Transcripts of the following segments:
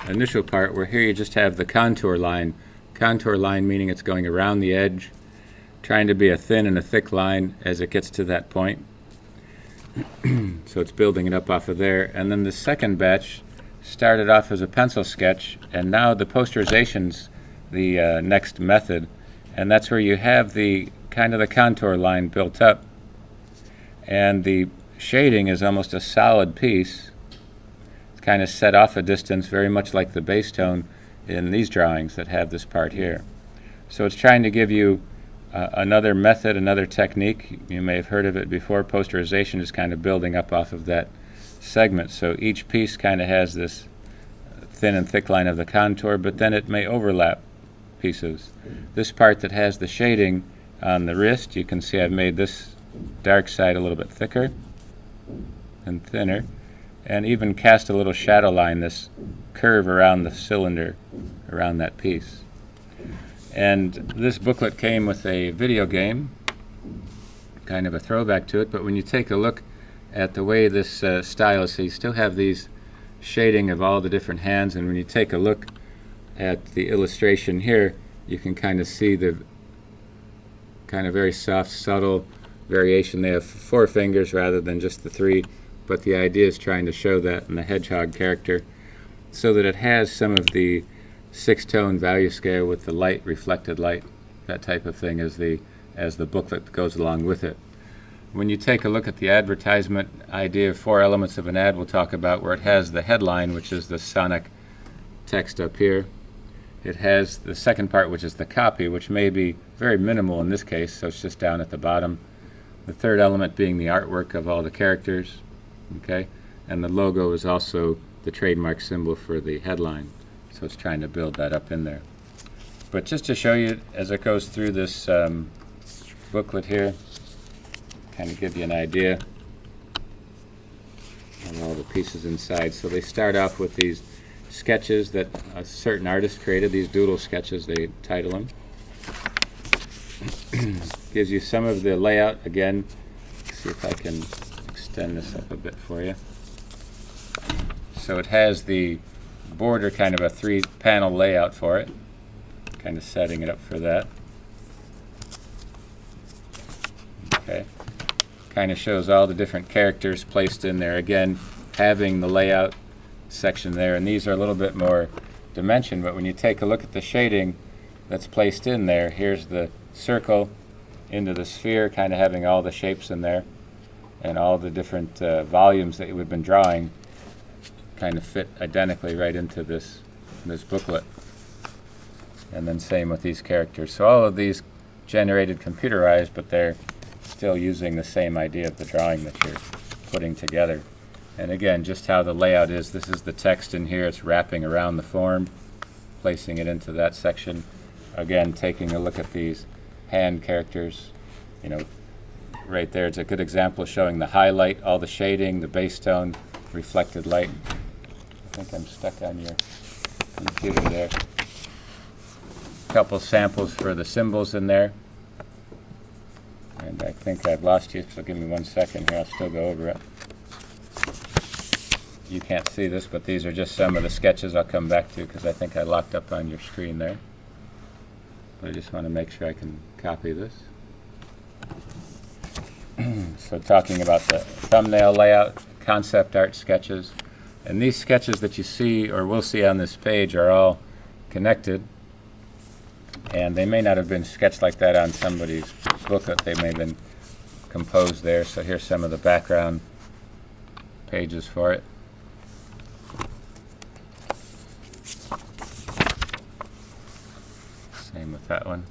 initial part, where here you just have the contour line. Contour line meaning it's going around the edge, trying to be a thin and a thick line as it gets to that point. So it's building it up off of there. And then the second batch started off as a pencil sketch, and now the posterization's the next method, and that's where you have the kind of the contour line built up, and the shading is almost a solid piece. It's kind of set off a distance, very much like the base tone in these drawings that have this part here. So it's trying to give you another method, another technique. You may have heard of it before. Posterization is kind of building up off of that segment. So each piece kind of has this thin and thick line of the contour, but then it may overlap pieces. This part that has the shading on the wrist, you can see I've made this dark side a little bit thicker and thinner, and even cast a little shadow line, this curve around the cylinder, around that piece. And this booklet came with a video game, kind of a throwback to it, but when you take a look at the way this style is, so you still have these shading of all the different hands, and when you take a look at the illustration here, you can kind of see the kind of very soft, subtle variation. They have 4 fingers rather than just the 3, but the idea is trying to show that in the hedgehog character, so that it has some of the 6-tone value scale with the light, reflected light, that type of thing as the booklet goes along with it. When you take a look at the advertisement idea of 4 elements of an ad we'll talk about, where it has the headline, which is the sonic text up here. It has the second part, which is the copy, which may be very minimal in this case, so it's just down at the bottom. The third element being the artwork of all the characters, okay? And the logo is also the trademark symbol for the headline. So it's trying to build that up in there. But just to show you as it goes through this booklet here, kind of give you an idea of all the pieces inside. So they start off with these sketches that a certain artist created, these doodle sketches, they title them. Gives you some of the layout. Again, see if I can extend this up a bit for you. So it has the border, kind of a 3-panel layout for it, kind of setting it up for that. Okay, kind of shows all the different characters placed in there. Again, having the layout section there, and these are a little bit more dimension, but when you take a look at the shading that's placed in there, here's the circle into the sphere, kind of having all the shapes in there, and all the different volumes that we've been drawing kind of fit identically right into this booklet. And then same with these characters. So all of these generated computerized, but they're still using the same idea of the drawing that you're putting together. And again, just how the layout is, this is the text in here, it's wrapping around the form, placing it into that section. Again, taking a look at these hand characters, you know, right there, it's a good example of showing the highlight, all the shading, the base tone, reflected light. I think I'm stuck on your computer there. A couple samples for the symbols in there. And I think I've lost you, so give me 1 second here, I'll still go over it. You can't see this, but these are just some of the sketches I'll come back to, because I think I locked up on your screen there. But I just want to make sure I can copy this. So talking about the thumbnail layout, concept art sketches, and these sketches that you see or will see on this page are all connected, and they may not have been sketched like that on somebody's booklet. They may have been composed there. So here's some of the background pages for it. Same with that one.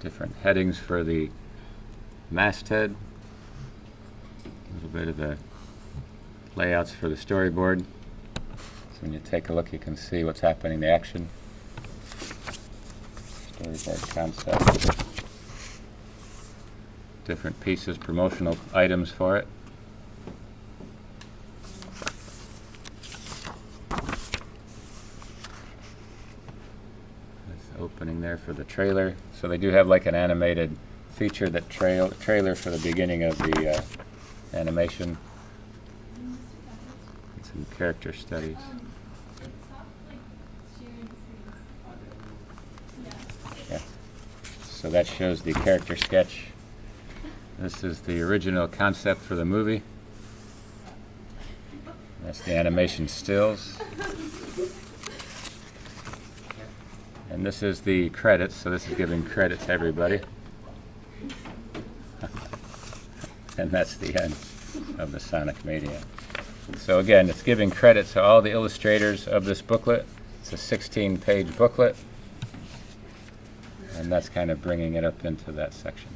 Different headings for the masthead. A little bit of the layouts for the storyboard. So when you take a look, you can see what's happening in the action. Storyboard concept. Different pieces, promotional items for it. Opening there for the trailer. So they do have like an animated feature, that trailer for the beginning of the animation. some character studies. Yeah. So that shows the character sketch. This is the original concept for the movie. That's the animation stills. And this is the credits, so this is giving credit to everybody. And that's the end of the Sonic Mania. So again, it's giving credit to all the illustrators of this booklet. It's a 16-page booklet. And that's kind of bringing it up into that section.